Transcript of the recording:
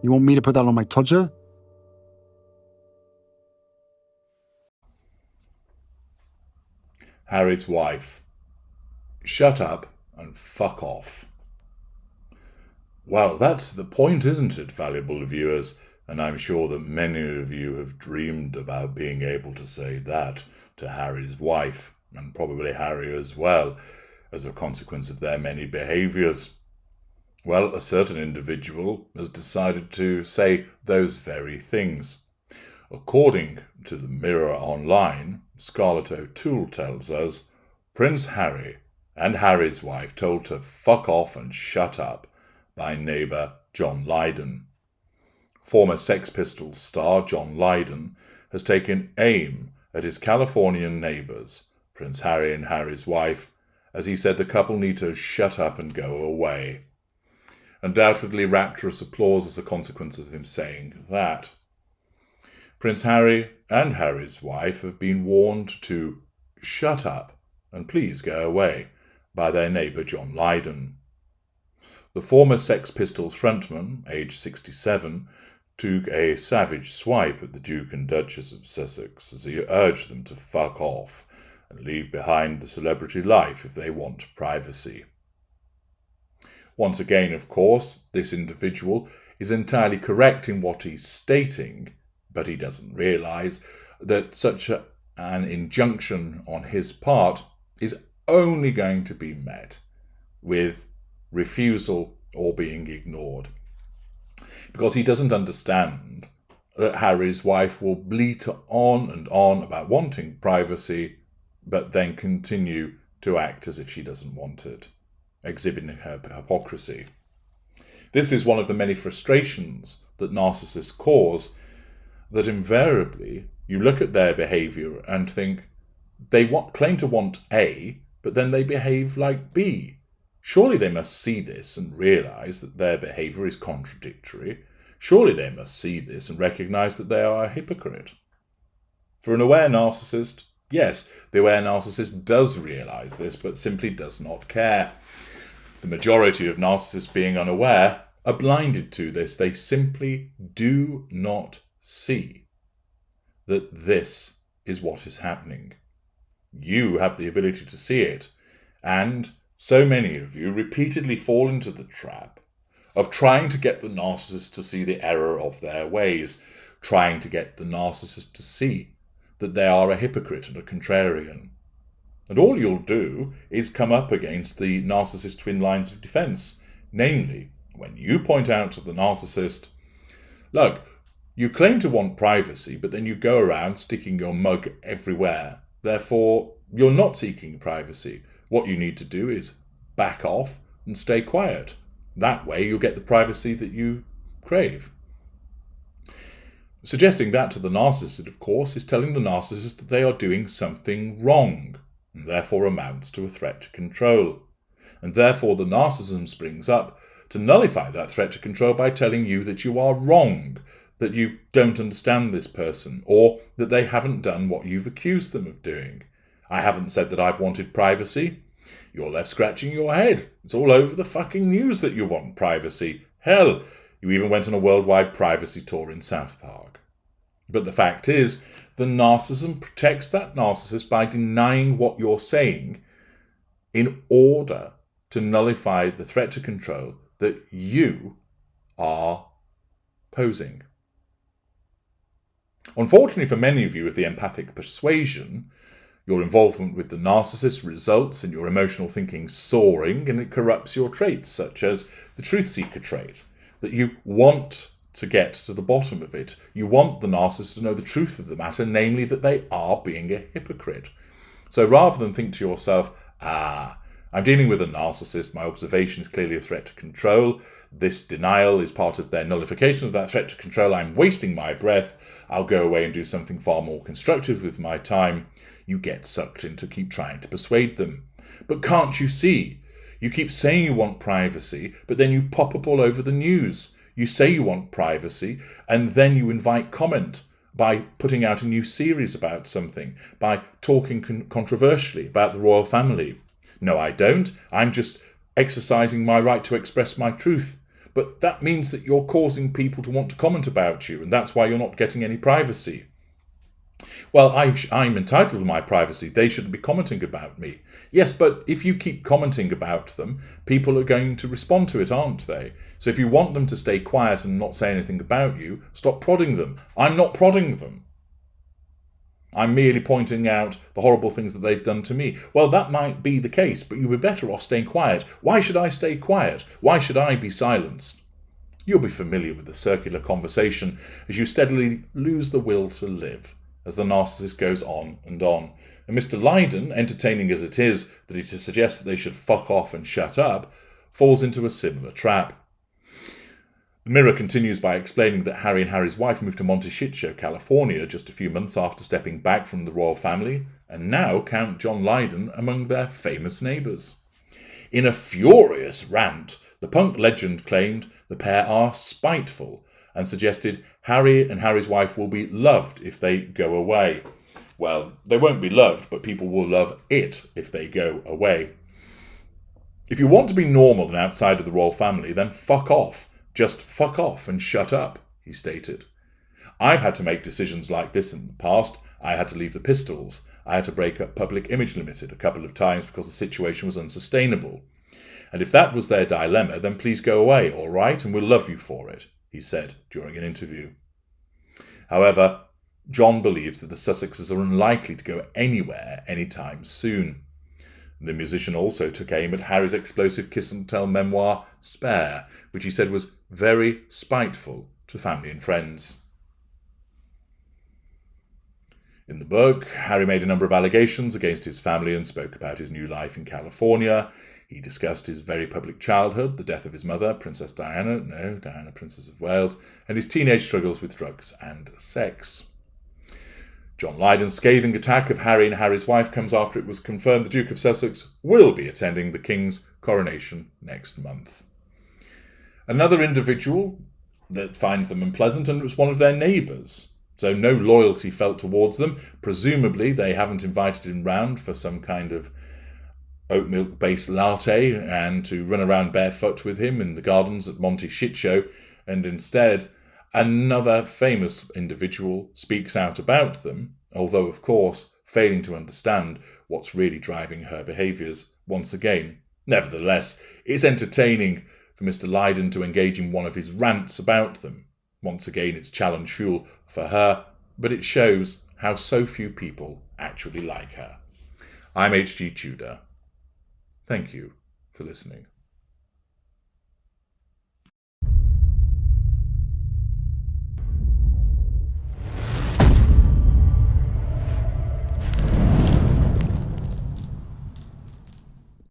You want me to put that on my Tudor? Harry's wife. Shut up and fuck off. Well, that's the point, isn't it, valuable viewers? And I'm sure that many of you have dreamed about being able to say that to Harry's wife, and probably Harry as well, as a consequence of their many behaviours. Well, a certain individual has decided to say those very things. According to the Mirror Online, Scarlett O'Toole tells us, Prince Harry and Harry's wife told to fuck off and shut up by neighbour John Lydon. Former Sex Pistols star John Lydon has taken aim at his Californian neighbours, Prince Harry and Harry's wife, as he said the couple need to shut up and go away. Undoubtedly rapturous applause as a consequence of him saying that. Prince Harry and Harry's wife have been warned to shut up and please go away by their neighbour John Lydon. The former Sex Pistols frontman, aged 67, took a savage swipe at the Duke and Duchess of Sussex as he urged them to fuck off and leave behind the celebrity life if they want privacy. Once again, of course, this individual is entirely correct in what he's stating, but he doesn't realise that such an injunction on his part is only going to be met with refusal or being ignored. Because he doesn't understand that Harry's wife will bleat on and on about wanting privacy, but then continue to act as if she doesn't want it, exhibiting her hypocrisy. This is one of the many frustrations that narcissists cause, that invariably you look at their behaviour and think they claim to want A, but then they behave like B. Surely they must see this and realise that their behaviour is contradictory. Surely they must see this and recognise that they are a hypocrite. For an aware narcissist, yes, the aware narcissist does realise this, but simply does not care. The majority of narcissists, being unaware, are blinded to this. They simply do not see that this is what is happening. You have the ability to see it, and so many of you repeatedly fall into the trap of trying to get the narcissist to see the error of their ways, trying to get the narcissist to see that they are a hypocrite and a contrarian. And all you'll do is come up against the narcissist's twin lines of defence, namely, when you point out to the narcissist, look, you claim to want privacy, but then you go around sticking your mug everywhere. Therefore, you're not seeking privacy. What you need to do is back off and stay quiet. That way you'll get the privacy that you crave. Suggesting that to the narcissist, of course, is telling the narcissist that they are doing something wrong, and therefore amounts to a threat to control. And therefore the narcissism springs up to nullify that threat to control by telling you that you are wrong, that you don't understand this person, or that they haven't done what you've accused them of doing. I haven't said that I've wanted privacy. You're left scratching your head. It's all over the fucking news that you want privacy. Hell, you even went on a worldwide privacy tour in South Park. But the fact is, the narcissism protects that narcissist by denying what you're saying in order to nullify the threat to control that you are posing. Unfortunately for many of you with the empathic persuasion, your involvement with the narcissist results in your emotional thinking soaring, and it corrupts your traits, such as the truth seeker trait, that you want to get to the bottom of it. You want the narcissist to know the truth of the matter, namely that they are being a hypocrite. So rather than think to yourself, I'm dealing with a narcissist, my observation is clearly a threat to control, this denial is part of their nullification of that threat to control, I'm wasting my breath, I'll go away and do something far more constructive with my time, you get sucked in to keep trying to persuade them. But can't you see? You keep saying you want privacy, but then you pop up all over the news. You say you want privacy, and then you invite comment by putting out a new series about something, by talking controversially about the royal family. No, I don't. I'm just exercising my right to express my truth. but that means that you're causing people to want to comment about you, and that's why you're not getting any privacy. Well, I'm entitled to my privacy. They shouldn't be commenting about me. Yes, but if you keep commenting about them, people are going to respond to it, aren't they? So if you want them to stay quiet and not say anything about you, stop prodding them. I'm not prodding them. I'm merely pointing out the horrible things that they've done to me. Well, that might be the case, but you'd be better off staying quiet. Why should I stay quiet? Why should I be silenced? You'll be familiar with the circular conversation as you steadily lose the will to live, as the narcissist goes on. And Mr. Lydon, entertaining as it is that he suggests that they should fuck off and shut up, falls into a similar trap. The Mirror continues by explaining that Harry and Harry's wife moved to Monetcito, California, just a few months after stepping back from the royal family, and now count John Lydon among their famous neighbours. In a furious rant, the punk legend claimed the pair are spiteful and suggested Harry and Harry's wife will be loved if they go away. Well, they won't be loved, but people will love it if they go away. If you want to be normal and outside of the royal family, then fuck off. Just fuck off and shut up, he stated. I've had to make decisions like this in the past. I had to leave the Pistols. I had to break up Public Image Limited a couple of times because the situation was unsustainable. And if that was their dilemma, then please go away, all right, and we'll love you for it, he said during an interview. However, John believes that the Sussexes are unlikely to go anywhere anytime soon. The musician also took aim at Harry's explosive kiss-and-tell memoir, Spare, which he said was very spiteful to family and friends. In the book, Harry made a number of allegations against his family and spoke about his new life in California. He discussed his very public childhood, the death of his mother, Princess Diana, Princess of Wales, and his teenage struggles with drugs and sex. John Lydon's scathing attack of Harry and Harry's wife comes after it was confirmed the Duke of Sussex will be attending the King's coronation next month. Another individual that finds them unpleasant and was one of their neighbours. So no loyalty felt towards them. Presumably they haven't invited him round for some kind of oat milk-based latte and to run around barefoot with him in the gardens at Monetcito, and instead another famous individual speaks out about them, although, of course, failing to understand what's really driving her behaviours once again. Nevertheless, it's entertaining for Mr. Lydon to engage in one of his rants about them. Once again, it's challenge fuel for her, but it shows how so few people actually like her. I'm H.G. Tudor. Thank you for listening.